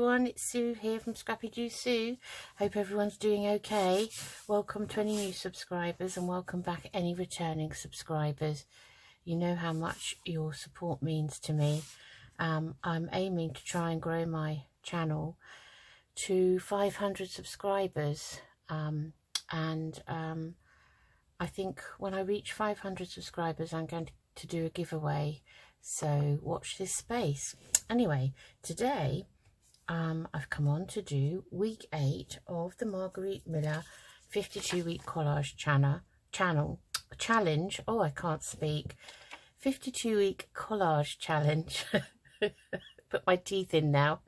everyone, it's Sue here from Scrappy Doo Sue. Hope everyone's doing okay. Welcome to any new subscribers and welcome back any returning subscribers. You know how much your support means to me. I'm aiming to try and grow my channel to 500 subscribers, and I think when I reach 500 subscribers I'm going to do a giveaway, so watch this space. Anyway, today I've come on to do week 8 of the Margarete Miller 52-week collage challenge. Oh, I can't speak. 52-week collage challenge. Put my teeth in now.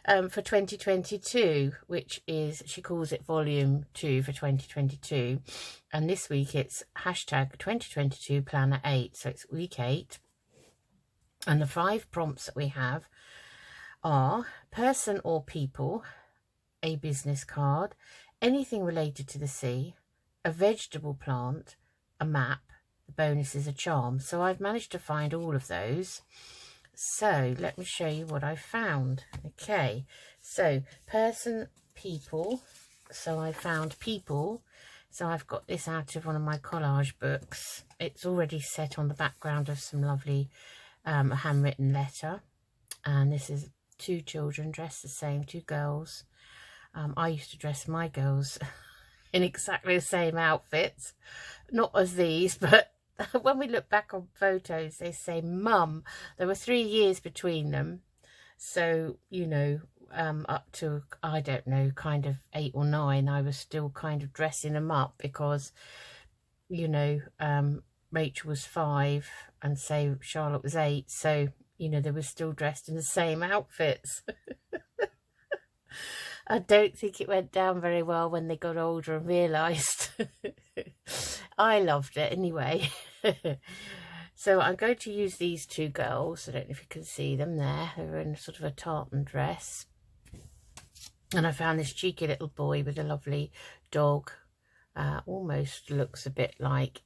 For 2022, which is, she calls it volume 2 for 2022, and this week it's hashtag 2022 planner 8, so it's week 8. And the 5 prompts that we have are person or people, a business card, anything related to the sea, a vegetable plant, a map, the bonus is a charm. So I've managed to find all of those. So let me show you what I found. Okay, so person, people. So I found people. So I've got this out of one of my collage books. It's already set on the background of some lovely handwritten letter. And this is 2 children dressed the same, 2 girls. I used to dress my girls in exactly the same outfits. Not as these, but when we look back on photos, they say, Mum, there were 3 years between them. So, you know, up to, I don't know, kind of 8 or 9, I was still kind of dressing them up because, you know, Rachel was 5 and say Charlotte was 8. So, you know, they were still dressed in the same outfits. I don't think it went down very well when they got older and realised. I loved it anyway. So I'm going to use these 2 girls. I don't know if you can see them there. They're in sort of a tartan dress. And I found this cheeky little boy with a lovely dog. Almost looks a bit like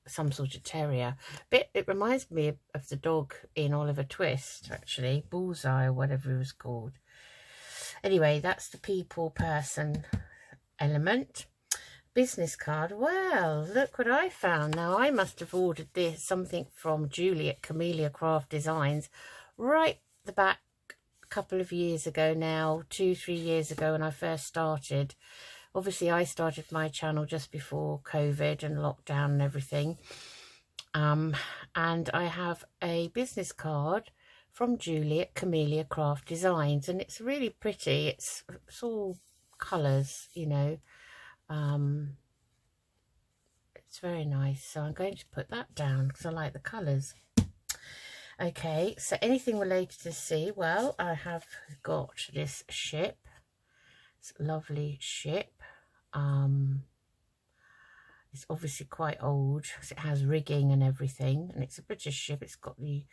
some sort of terrier. It reminds me of the dog in Oliver Twist, actually. Bullseye or whatever he was called. Anyway, that's the people, person element. Business card. Well, look what I found. Now, I must have ordered this, something from Julie at Camellia Craft Designs, right the back a couple of years ago now, 2-3 years ago when I first started. Obviously, I started my channel just before COVID and lockdown and everything. And I have a business card from Julie at Camellia Craft Designs, and it's really pretty. It's all colours, you know. It's very nice, so I'm going to put that down because I like the colours. Okay, so anything related to the sea. Well, I have got this ship. It's a lovely ship. It's obviously quite old because it has rigging and everything, and it's a British ship. It's got the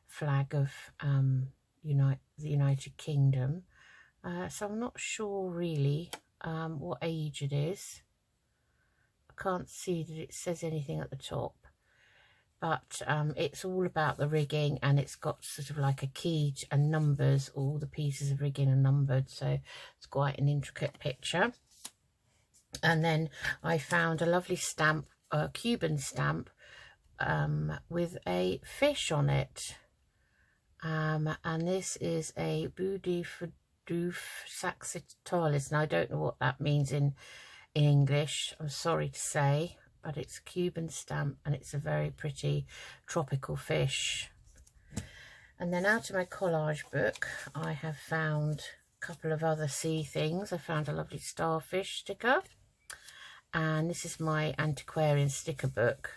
flag of the United Kingdom. So I'm not sure really what age it is. I can't see that it says anything at the top, but it's all about the rigging, and it's got sort of like a key and numbers. All the pieces of rigging are numbered, so it's quite an intricate picture. And then I found a lovely stamp, a Cuban stamp, with a fish on it. And this is a Boudif saxitalis. Now, I don't know what that means in English, I'm sorry to say, but it's a Cuban stamp and it's a very pretty tropical fish. And then out of my collage book, I have found a couple of other sea things. I found a lovely starfish sticker, and this is my antiquarian sticker book.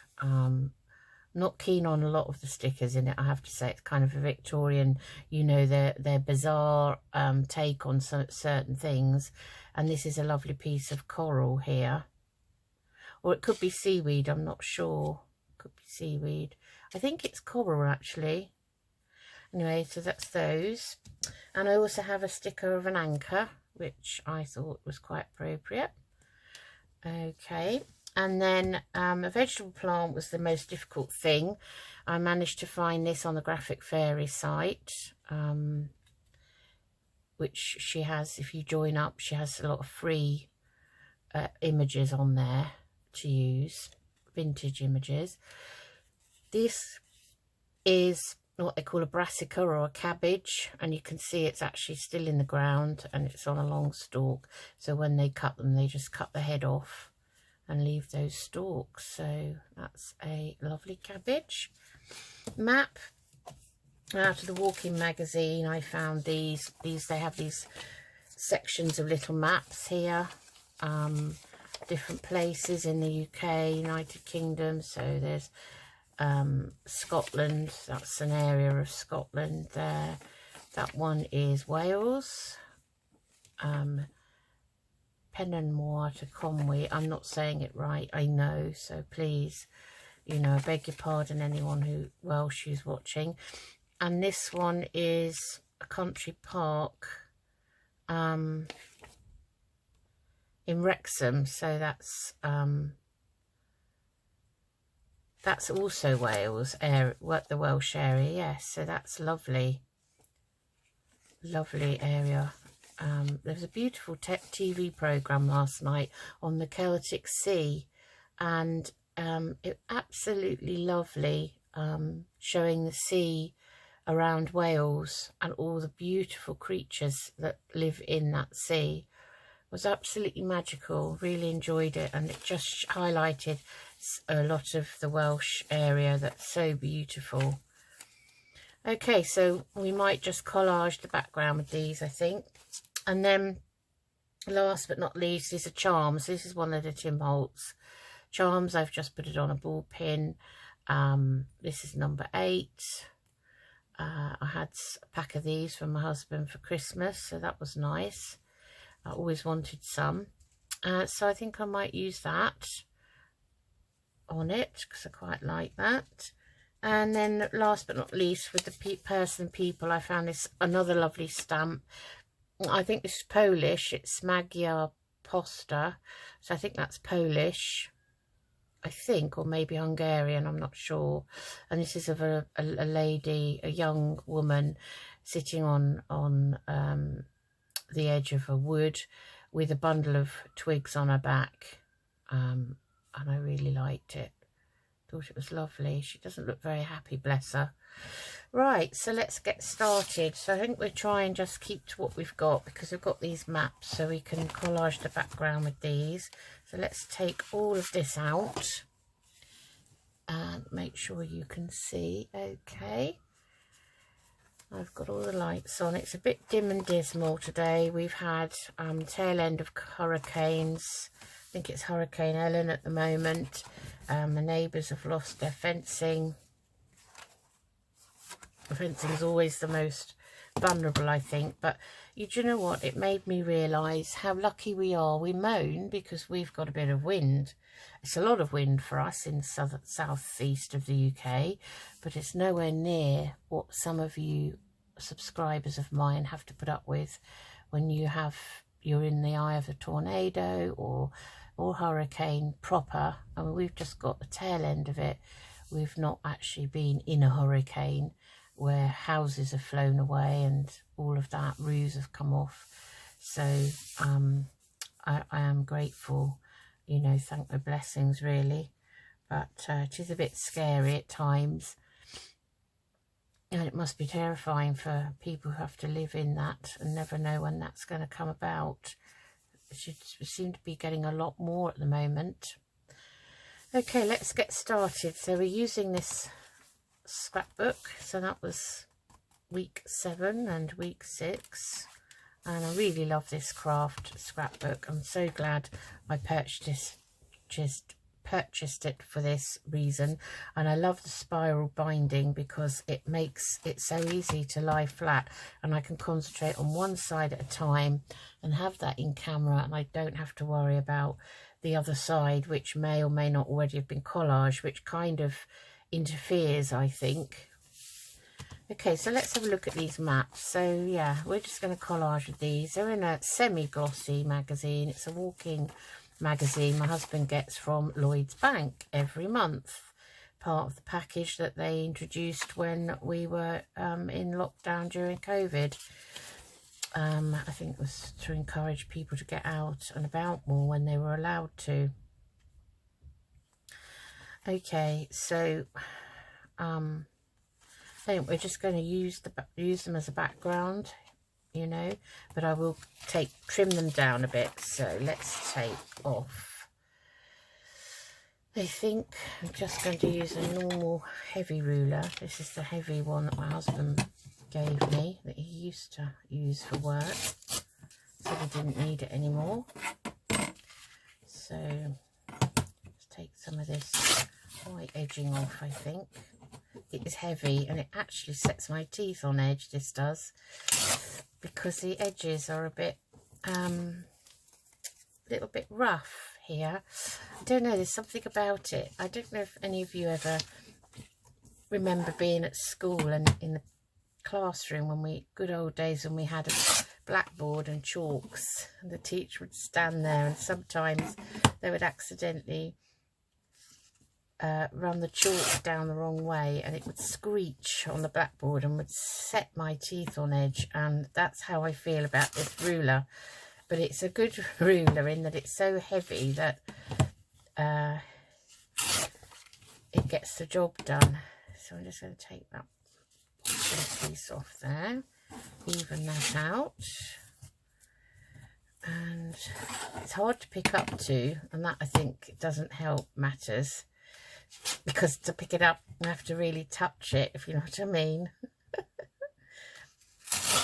Not keen on a lot of the stickers in it, I have to say. It's kind of a Victorian, you know, their bizarre take on certain things. And this is a lovely piece of coral here, or it could be seaweed, I'm not sure. Could be seaweed. I think it's coral actually. Anyway, so that's those. And I also have a sticker of an anchor, which I thought was quite appropriate. Okay, And then a vegetable plant was the most difficult thing. I managed to find this on the Graphic Fairy site, which she has, if you join up, she has a lot of free images on there to use, vintage images. This is what they call a brassica or a cabbage, and you can see it's actually still in the ground and it's on a long stalk. So when they cut them, they just cut the head off and leave those stalks. So that's a lovely cabbage. Map out of the Walking magazine. I found these they have these sections of little maps here, different places in the UK, United Kingdom. So there's Scotland, that's an area of Scotland there. That one is Wales, Penanmoor to Conwy. I'm not saying it right, I know, so please, you know, I beg your pardon, anyone who Welsh who's watching. And this one is a country park in Wrexham, so that's also Wales area, the Welsh area, yes. So that's lovely, lovely area. There was a beautiful TV programme last night on the Celtic Sea, and it absolutely lovely, showing the sea around Wales and all the beautiful creatures that live in that sea. It was absolutely magical, really enjoyed it, and it just highlighted a lot of the Welsh area that's so beautiful. Okay, so we might just collage the background with these, I think. And then last but not least, these are charms. This is one of the Tim Holtz charms. I've just put it on a ball pin. This is number 8. I had a pack of these from my husband for Christmas, so that was nice. I always wanted some. So I think I might use that on it because I quite like that. And then last but not least, with the people, I found this another lovely stamp. I think this is Polish. It's Magyar Posta, so I think that's Polish, I think, or maybe Hungarian, I'm not sure. And this is of a lady, a young woman sitting on the edge of a wood with a bundle of twigs on her back, and I really liked it. Thought it was lovely. She doesn't look very happy, bless her. Right, so let's get started. So I think we'll try and just keep to what we've got, because we've got these maps, so we can collage the background with these. So let's take all of this out and make sure you can see. Okay, I've got all the lights on. It's a bit dim and dismal today. We've had tail end of hurricanes. I think it's Hurricane Ellen at the moment. The neighbours have lost their fencing. Fencing is always the most vulnerable, I think, but do you know what, it made me realise how lucky we are. We moan because we've got a bit of wind. It's a lot of wind for us in southeast of the UK, but it's nowhere near what some of you subscribers of mine have to put up with when you're in the eye of a tornado or hurricane proper. I mean, we've just got the tail end of it. We've not actually been in a hurricane where houses have flown away and all of that, roofs have come off. So I am grateful, you know, thank my blessings really. But it is a bit scary at times, and it must be terrifying for people who have to live in that and never know when that's going to come about. It should seem to be getting a lot more at the moment. Okay, let's get started. So we're using this scrapbook, so that was week 7 and week 6, and I really love this craft scrapbook. I'm so glad I purchased it for this reason. And I love the spiral binding because it makes it so easy to lie flat, and I can concentrate on one side at a time and have that in camera, and I don't have to worry about the other side, which may or may not already have been collaged, which kind of interferes, I think. Okay, so let's have a look at these maps. So yeah, we're just going to collage with these. They're in a semi-glossy magazine. It's a Walking magazine my husband gets from Lloyd's Bank every month. Part of the package that they introduced when we were in lockdown during COVID. I think it was to encourage people to get out and about more when they were allowed to. Okay, so I think we're just going to use them as a background, you know, but I will trim them down a bit. So let's take off. I think I'm just going to use a normal heavy ruler. This is the heavy one that my husband gave me, that he used to use for work. So he didn't need it anymore. So let's take some of this white edging off, I think. It is heavy and it actually sets my teeth on edge, this does, because the edges are a bit, little bit rough here. I don't know, there's something about it. I don't know if any of you ever remember being at school and in the classroom when good old days when we had a blackboard and chalks, and the teacher would stand there and sometimes they would accidentally run the chalk down the wrong way and it would screech on the blackboard and would set my teeth on edge, and that's how I feel about this ruler. But it's a good ruler in that it's so heavy that it gets the job done. So I'm just going to take that piece off there, even that out, and it's hard to pick up to, and that I think doesn't help matters, because to pick it up you have to really touch it, if you know what I mean.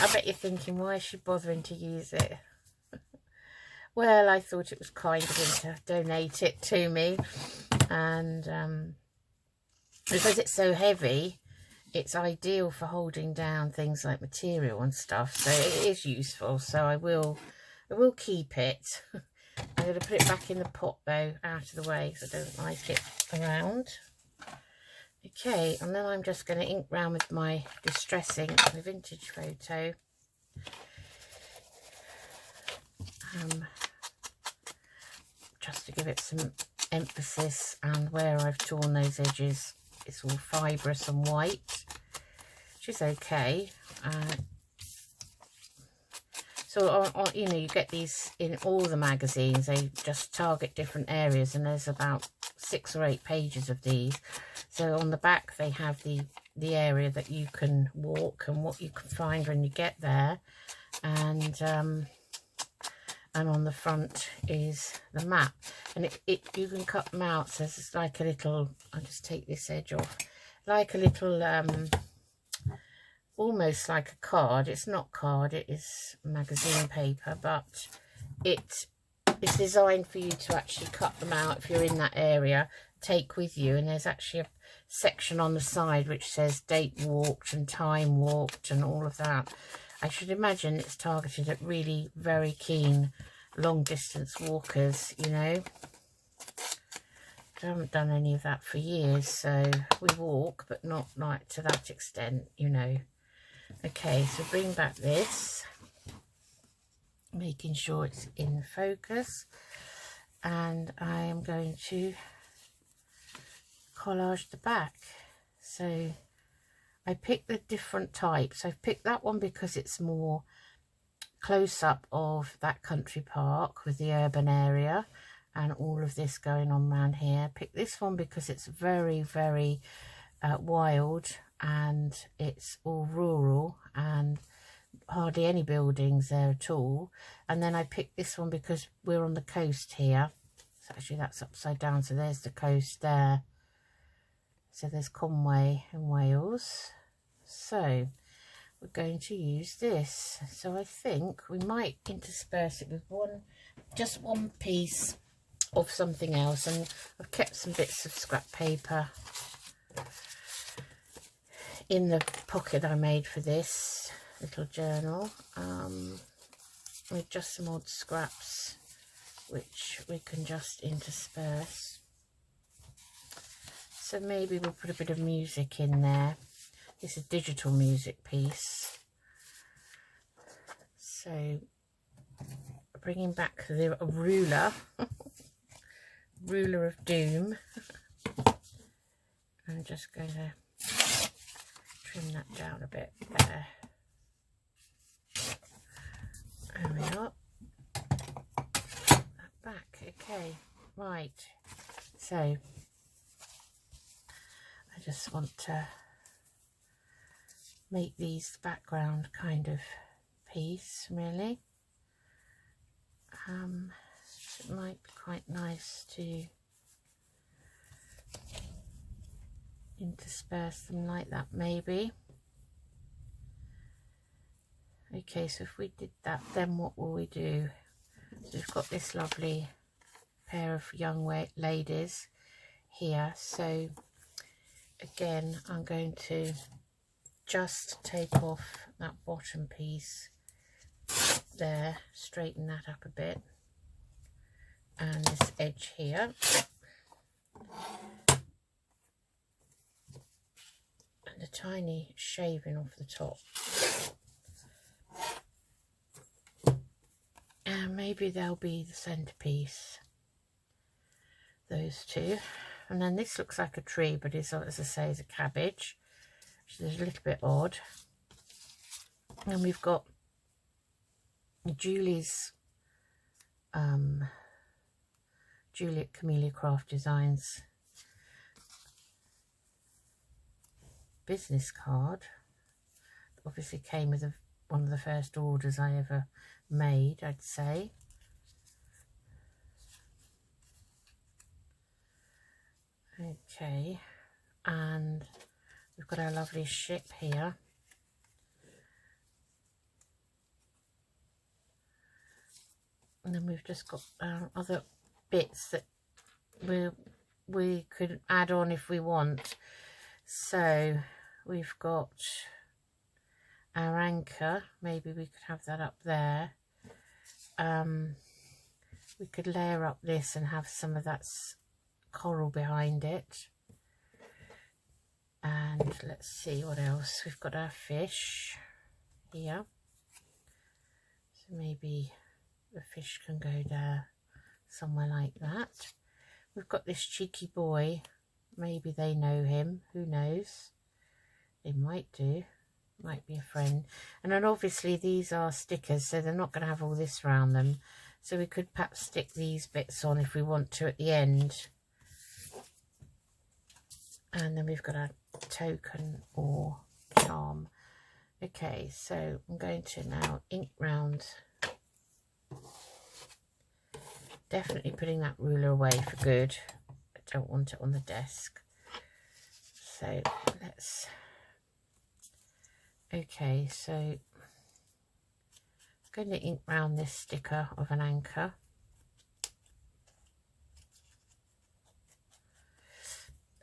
I bet you're thinking, why is she bothering to use it? Well, I thought it was kind of him to donate it to me, and because it's so heavy, it's ideal for holding down things like material and stuff, so it is useful. So I will keep it. I'm going to put it back in the pot though, out of the way, because I don't like it around. Okay, and then I'm just going to ink round with my distressing, my vintage photo. Just to give it some emphasis, and where I've torn those edges, it's all fibrous and white, which is okay. So, you know, you get these in all the magazines. They just target different areas, and there's about 6 or 8 pages of these. So on the back, they have the area that you can walk and what you can find when you get there. And on the front is the map. And you can cut them out. So it's like a little, I'll just take this edge off, like a little... almost like a card. It's not card, it is magazine paper, but it's designed for you to actually cut them out if you're in that area, take with you. And there's actually a section on the side which says date walked and time walked and all of that. I should imagine it's targeted at really very keen long distance walkers, you know. I haven't done any of that for years, so we walk, but not like to that extent, you know. Okay, so bring back this, making sure it's in focus, and I am going to collage the back. So I picked the different types. I've picked that one because it's more close-up of that country park with the urban area and all of this going on around here. Picked this one because it's very, very wild, and it's all rural and hardly any buildings there at all. And then I picked this one because we're on the coast here. So actually that's upside down, so there's the coast there. So there's Conway in Wales. So we're going to use this. So I think we might intersperse it with just one piece of something else, and I've kept some bits of scrap paper in the pocket I made for this little journal, with just some odd scraps which we can just intersperse. So maybe we'll put a bit of music in there. This is a digital music piece. So bringing back the ruler ruler of doom. I'm just going to trim that down a bit there. There we are. That back, okay, right. So I just want to make these the background kind of piece, really. It might be quite nice to intersperse them like that, maybe. Okay, so if we did that, then what will we do? So we've got this lovely pair of young ladies here. So again, I'm going to just take off that bottom piece there, straighten that up a bit, and this edge here, and a tiny shaving off the top, and maybe they'll be the centerpiece, those two. And then this looks like a tree, but it's, as I say, is a cabbage, which is a little bit odd. And we've got Julie's Juliet Camellia Craft Designs business card. Obviously came with one of the first orders I ever made, I'd say. Okay, and we've got our lovely ship here. And then we've just got other bits that we could add on if we want. So we've got our anchor, maybe we could have that up there. We could layer up this and have some of that coral behind it. And let's see what else. We've got our fish here, so maybe the fish can go there somewhere like that. We've got this cheeky boy, maybe they know him, who knows, they might do, might be a friend. And then obviously these are stickers, so they're not going to have all this around them, so we could perhaps stick these bits on if we want to at the end. And then we've got our token or charm. Okay, so I'm going to now ink round, definitely putting that ruler away for good. I don't want it on the desk. So let's, okay, so I'm going to ink round this sticker of an anchor.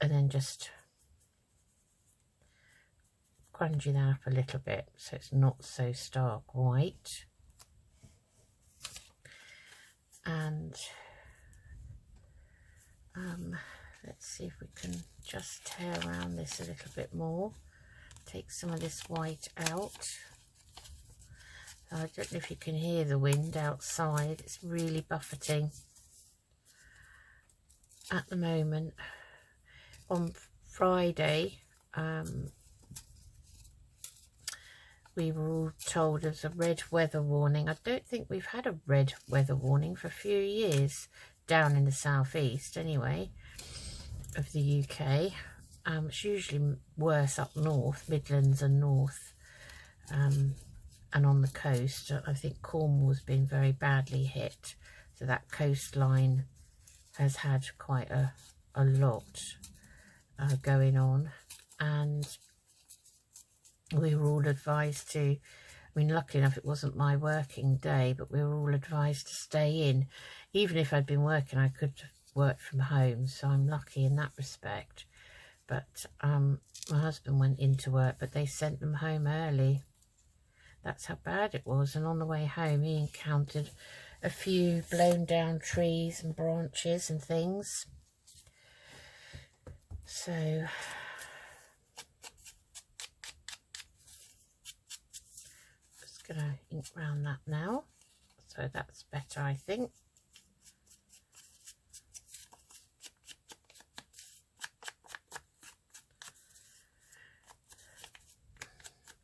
And then just grungy that up a little bit so it's not so stark white. And let's see if we can just tear around this a little bit more, take some of this white out. I don't know if you can hear the wind outside, it's really buffeting at the moment. On Friday we were all told there's a red weather warning. I don't think we've had a red weather warning for a few years down in the southeast anyway of the UK. It's usually worse up north, Midlands and north, and on the coast. I think Cornwall's been very badly hit, so that coastline has had quite a lot going on. And we were all advised to, I mean, luckily enough it wasn't my working day, but we were all advised to stay in. Even if I'd been working, I could have worked from home, so I'm lucky in that respect. But my husband went into work, but they sent them home early. That's how bad it was. And on the way home he encountered a few blown down trees and branches and things. So just gonna ink round that now, so that's better, I think.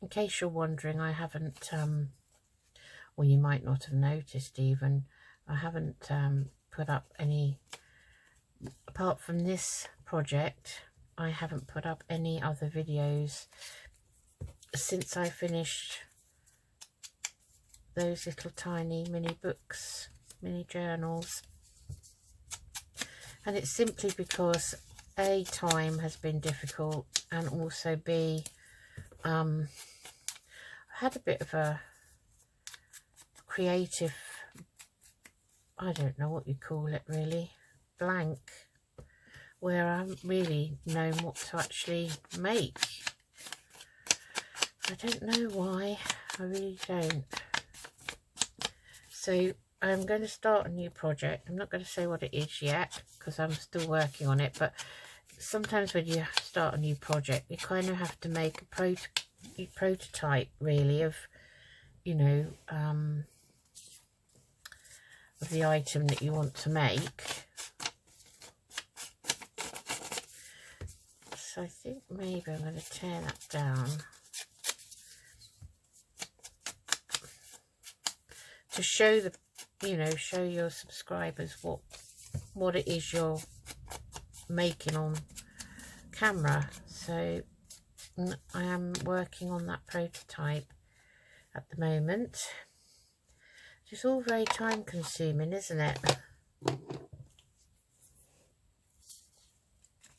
case you're wondering, I haven't, well, you might not have noticed even, I haven't put up any, apart from this project, I haven't put up any other videos since I finished those little tiny mini books, mini journals. And it's simply because A, time has been difficult, and also B, I had a bit of a creative, I don't know what you call it really, blank, where I haven't really known what to actually make. I don't know why, I really don't. So I'm going to start a new project. I'm not going to say what it is yet because I'm still working on it, but sometimes when you start a new project, you kind of have to make a prototype really of, you know, of the item that you want to make. So I think maybe I'm going to tear that down to show the, you know, show your subscribers what it is you're making on camera. So I am working on that prototype at the moment. It's all very time consuming, isn't it?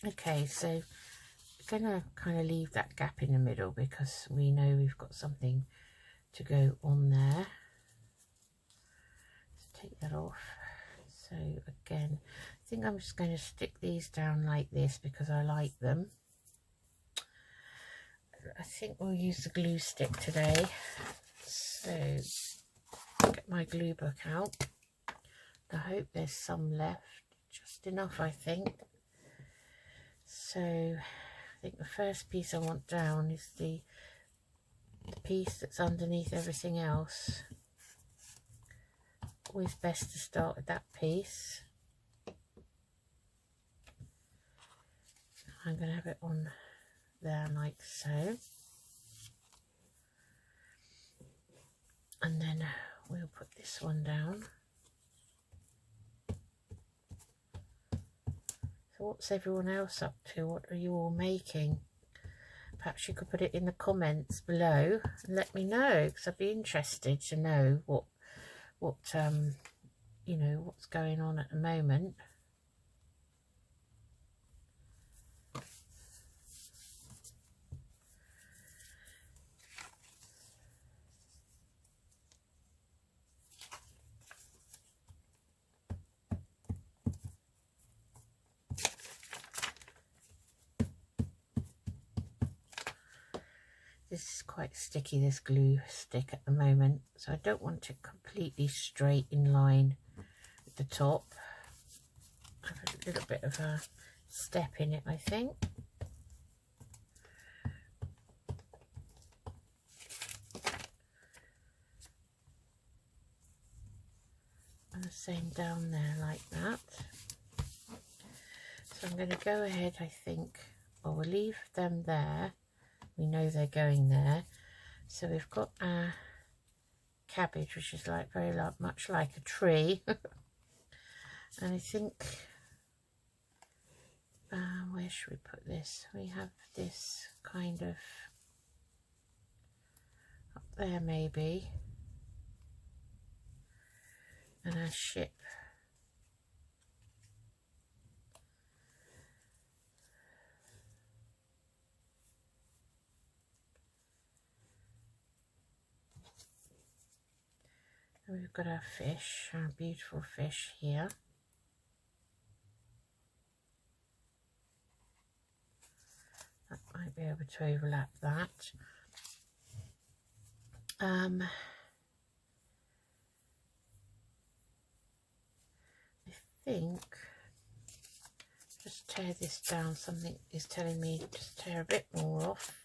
Okay, so I'm gonna kind of leave that gap in the middle because we know we've got something to go on there. Let's take that off. So again, I think I'm just going to stick these down like this because I like them. I think we'll use the glue stick today. So get my glue book out. I hope there's some left, just enough I think. So I think the first piece I want down is the piece that's underneath everything else. Always best to start with that piece. I'm going to have it on there like so. And then we'll put this one down. So what's everyone else up to? What are you all making? Perhaps you could put it in the comments below and let me know, because I'd be interested to know what you know, what's going on at the moment. This is quite sticky, this glue stick at the moment, so I don't want it completely straight in line with the top. I have a little bit of a step in it, I think. And the same down there like that. So I'm going to go ahead, I think, well, we'll leave them there. We know they're going there. So we've got our cabbage, which is like very much like a tree. And I think, where should we put this? We have this kind of up there maybe. And our ship. We've got our fish, our beautiful fish here. That might be able to overlap that. I think, just tear this down, something is telling me just tear a bit more off.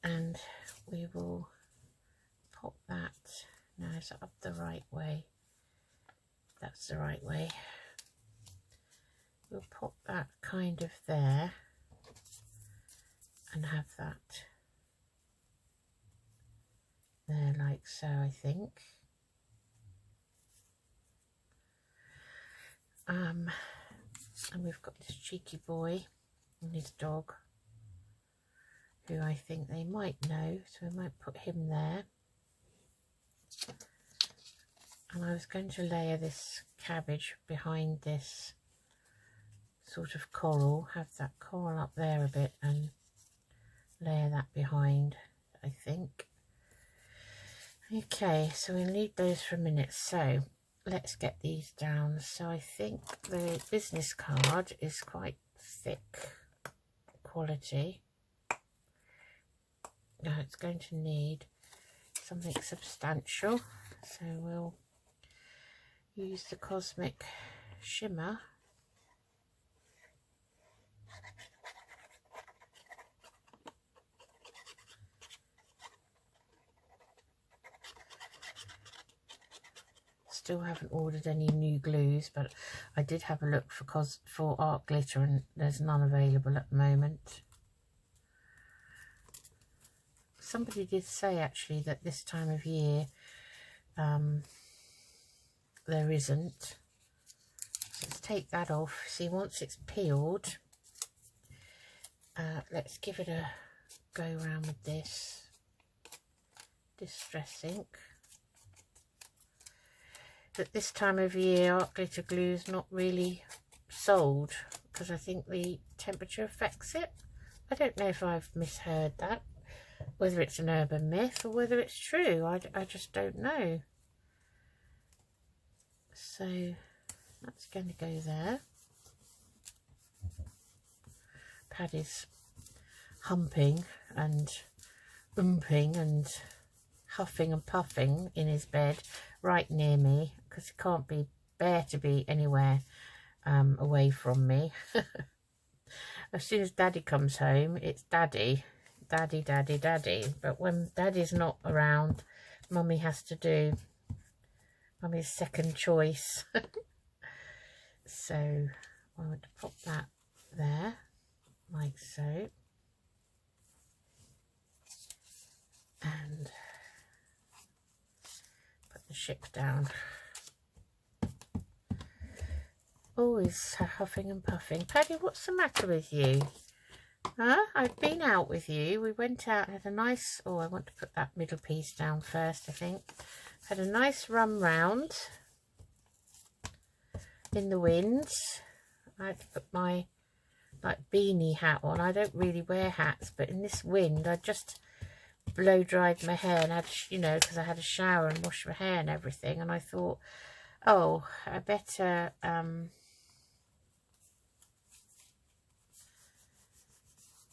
And we will pop that. Now, is it up the right way? That's the right way. We'll pop that kind of there and have that there like so, I think. And we've got this cheeky boy and his dog, who I think they might know, so we might put him there. And I was going to layer this cabbage behind this sort of coral, have that coral up there a bit and layer that behind, I think. Okay, so we'll leave those for a minute. So let's get these down. So I think the business card is quite thick quality. Now it's going to need something substantial, so we'll use the Cosmic Shimmer. Still haven't ordered any new glues, but I did have a look for art glitter, and there's none available at the moment. Somebody did say actually that this time of year there isn't. So let's take that off. See, once it's peeled, let's give it a go around with this Distress ink. At this time of year, art glitter glue is not really sold because I think the temperature affects it. I don't know if I've misheard that, whether it's an urban myth or whether it's true. I just don't know. So that's going to go there. Paddy's humping and oomping and huffing and puffing in his bed right near me, because he can't bear to be anywhere away from me. As soon as Daddy comes home, it's Daddy, Daddy, Daddy, Daddy. But when Daddy's not around, Mummy has to do Mummy's second choice. So I want to pop that there, like so. And put the ship down. Always huffing and puffing. Paddy, what's the matter with you? Huh? I've been out with you. We went out and had a nice... Oh, I want to put that middle piece down first, I think. Had a nice run round in the wind. I had to put my beanie hat on. I don't really wear hats, but in this wind I just blow dried my hair and had, you know, because I had a shower and washed my hair and everything, and I thought, oh, I better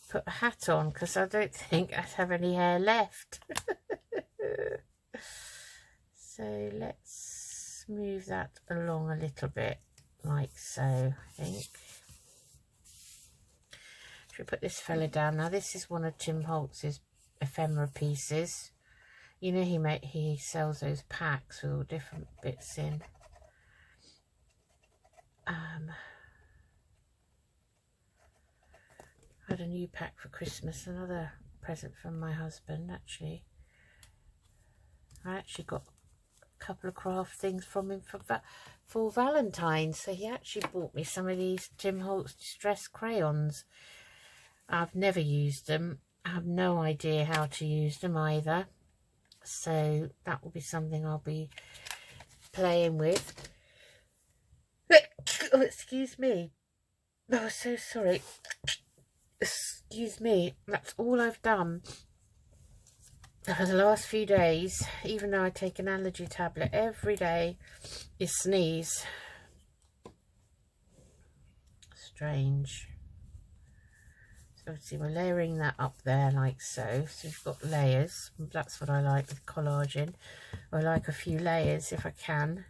put a hat on, because I don't think I'd have any hair left. So let's move that along a little bit, like so, I think. Should we put this fella down? Now this is one of Tim Holtz's ephemera pieces. You know, he sells those packs with all different bits in. I had a new pack for Christmas, another present from my husband, actually. I actually got a couple of craft things from him for Valentine's. So he actually bought me some of these Tim Holtz Distress crayons. I've never used them. I have no idea how to use them either. So that will be something I'll be playing with. Oh, excuse me. Oh, so sorry. Excuse me. That's all I've done for the last few days, even though I take an allergy tablet every day, is sneeze. Strange. So see, we're layering that up there like so. So we've got layers. That's what I like with collaging. I like a few layers if I can.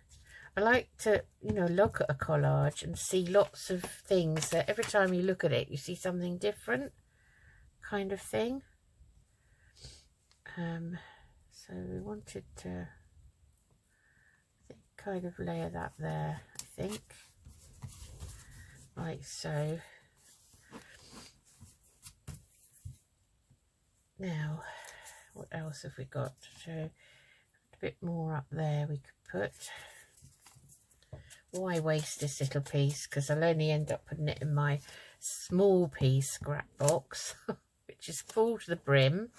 I like to, you know, look at a collage and see lots of things that every time you look at it, you see something different, kind of thing. So we wanted to kind of layer that there, I think, like so. Now What else have we got? So a bit more up there we could put. Why waste this little piece? Because I'll only end up putting it in my small piece scrap box, which is full to the brim,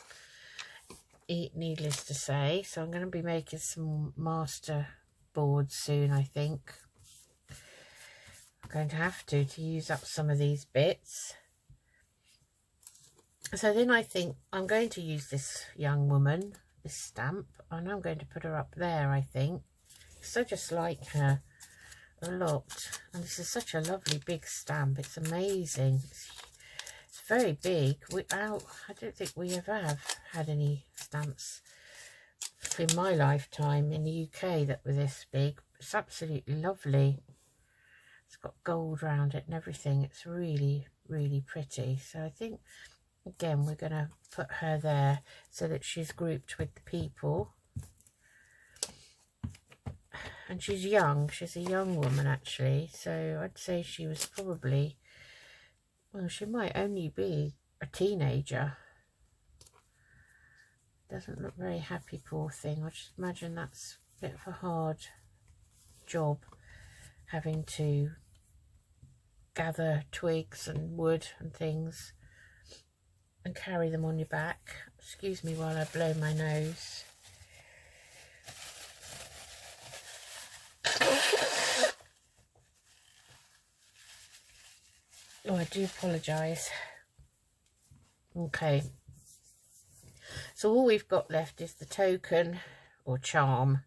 needless to say. So I'm going to be making some master boards soon, I think. I'm going to have to use up some of these bits. So then I think I'm going to use this young woman, this stamp, and I'm going to put her up there, I think. So just like her a lot. And this is such a lovely big stamp. It's amazing. It's very big. I don't think we ever have had any stamps in my lifetime in the UK that were this big. It's absolutely lovely. It's got gold around it and everything. It's really, really pretty. So I think, again, we're going to put her there so that she's grouped with the people. And she's young. She's a young woman, actually. So I'd say she was probably, well, she might only be a teenager. Doesn't look very happy, poor thing. I just imagine that's a bit of a hard job, having to gather twigs and wood and things and carry them on your back. Excuse me while I blow my nose. Oh, I do apologise. Okay. So all we've got left is the token or charm.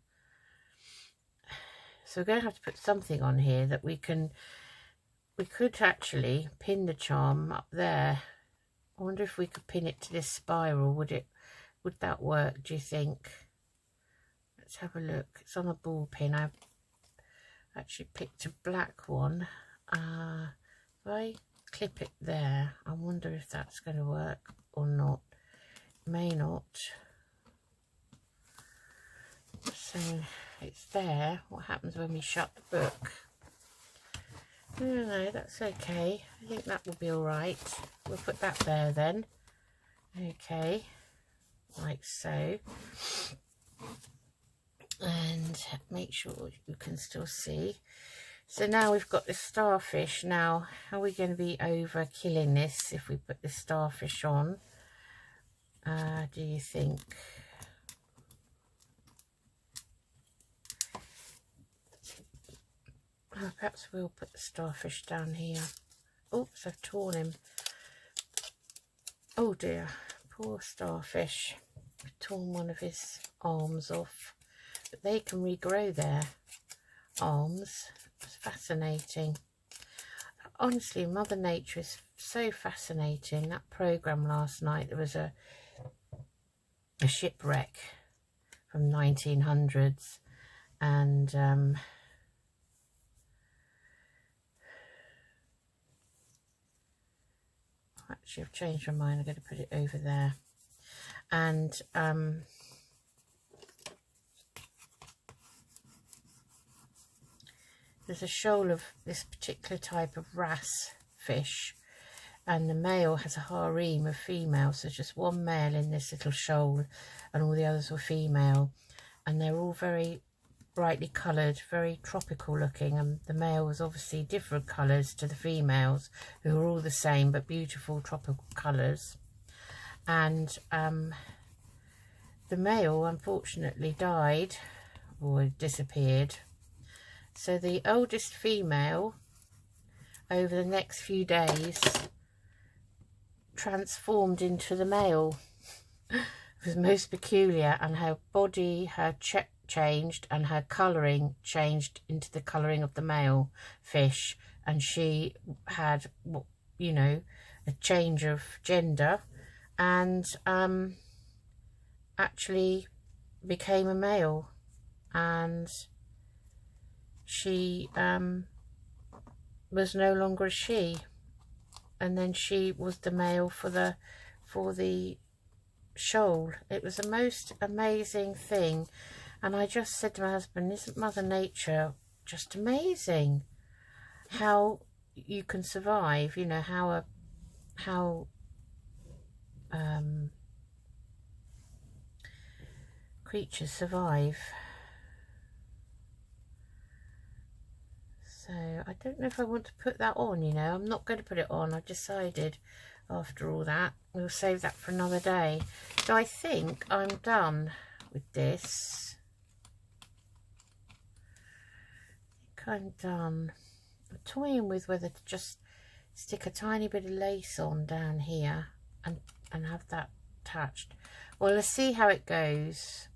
So we're going to have to put something on here that we could actually pin the charm up there. I wonder if we could pin it to this spiral. Would that work, do you think? Let's have a look. It's on a ball pin. I've actually picked a black one. If I clip it there, I wonder if that's going to work or not. May not. So it's there. What happens when we shut the book? No, that's okay. I think that will be all right. We'll put that there then. Okay, like so. And make sure you can still see. So now we've got the starfish. Now, how are we going to be over killing this if we put the starfish on? Do you think? Oh, perhaps we'll put the starfish down here. Oops, I've torn him. Oh dear, poor starfish. I've torn one of his arms off. But they can regrow their arms. It's fascinating. Honestly, Mother Nature is so fascinating. That programme last night, there was a shipwreck from 1900s, and actually I've changed my mind. I'm going to put it over there. And there's a shoal of this particular type of wrasse fish, and the male has a harem of females. So there's just one male in this little shoal and all the others were female, and they're all very brightly coloured, very tropical looking, and the male was obviously different colours to the females, who were all the same but beautiful tropical colours. And the male unfortunately died or disappeared. So the oldest female, over the next few days, transformed into the male. It was most peculiar, and her body, her changed, and her colouring changed into the colouring of the male fish, and she had, you know, a change of gender, and actually became a male, and she was no longer a she, and then she was the male for the shoal. It was the most amazing thing, and I just said to my husband, isn't Mother Nature just amazing? How you can survive, you know, how creatures survive. So I don't know if I want to put that on, you know. I'm not going to put it on. I've decided after all that. We'll save that for another day. So I think I'm done with this. I think I'm done. I'm toying with whether to just stick a tiny bit of lace on down here and have that attached. Well, let's see how it goes.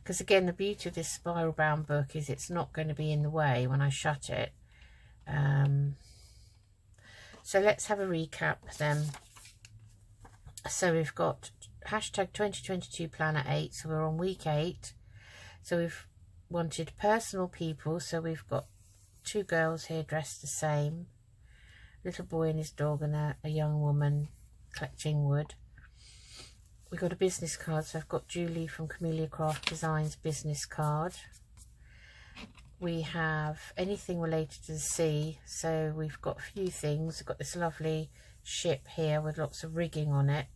Because again, the beauty of this spiral bound book is it's not going to be in the way when I shut it. So let's have a recap then. So we've got hashtag 2022 planner 8. So we're on week 8. So we've wanted personal people. So we've got 2 girls here dressed the same. Little boy and his dog, and a young woman collecting wood. We've got a business card, so I've got Julie from Camellia Craft Designs business card. We have anything related to the sea, so we've got a few things. We've got this lovely ship here with lots of rigging on it.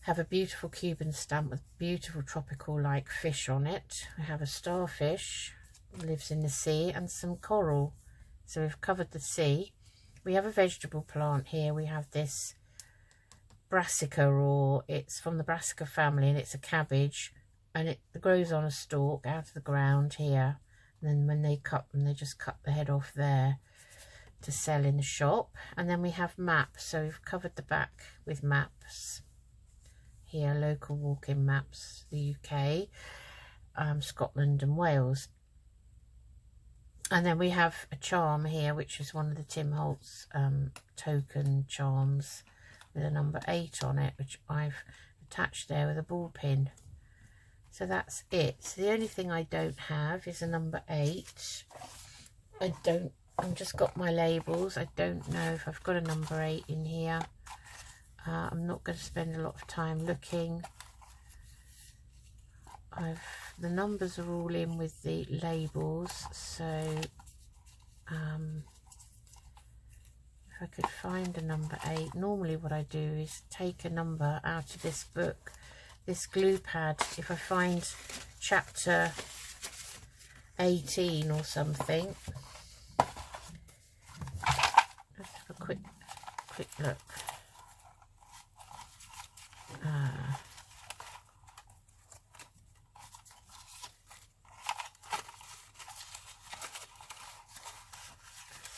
Have a beautiful Cuban stamp with beautiful tropical like fish on it. We have a starfish, lives in the sea, and some coral. So we've covered the sea. We have a vegetable plant here. We have this brassica, or it's from the brassica family, and it's a cabbage, and it grows on a stalk out of the ground here. And then when they cut them, they just cut the head off there to sell in the shop. And then we have maps. So we've covered the back with maps here, local walk-in maps, the UK, Scotland and Wales. And then we have a charm here, which is one of the Tim Holtz token charms with a number 8 on it, which I've attached there with a ball pin. So that's it. So the only thing I don't have is a number 8. I've just got my labels. I don't know if I've got a number 8 in here. I'm not going to spend a lot of time looking. The numbers are all in with the labels, so if I could find a number 8, normally what I do is take a number out of this book, this glue pad. If I find chapter 18 or something, let's have a quick look.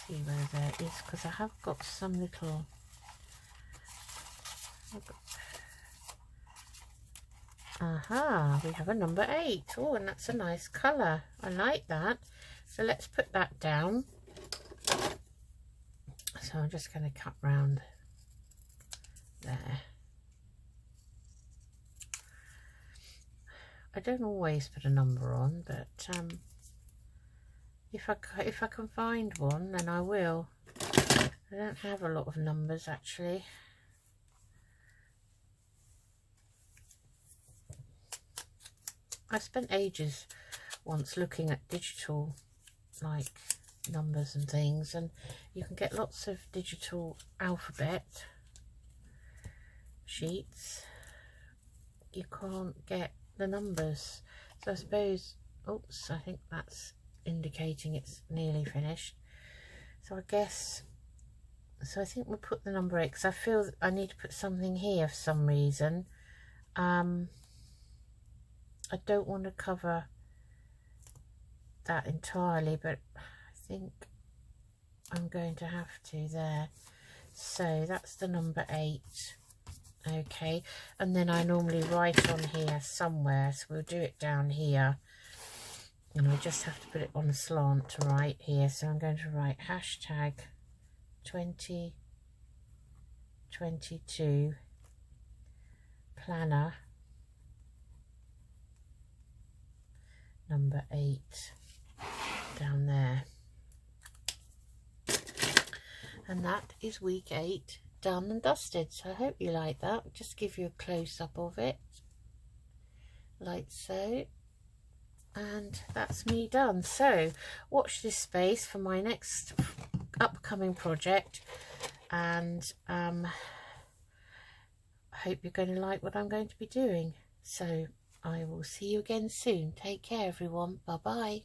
See where there is, because I have got some little. Aha, we have a number 8. Oh, and that's a nice colour. I like that. So let's put that down. So I'm just going to cut round there. I don't always put a number on, but if I can find one, then I will. I don't have a lot of numbers actually. I spent ages once looking at digital like numbers and things, and you can get lots of digital alphabet sheets. You can't get the numbers, so I suppose, oops, I think that's indicating it's nearly finished. So I guess, so I think we'll put the number 8 because I feel that I need to put something here for some reason. I don't want to cover that entirely, but I think I'm going to have to there. So that's the number 8. Okay, and then I normally write on here somewhere, so we'll do it down here, and I just have to put it on a slant to write here. So I'm going to write hashtag 2022 planner number 8 down there, and that is week 8 done and dusted. So I hope you like that. Just give you a close-up of it like so, and that's me done. So watch this space for my next upcoming project, and I hope you're going to like what I'm going to be doing. So I will see you again soon. Take care, everyone. Bye bye.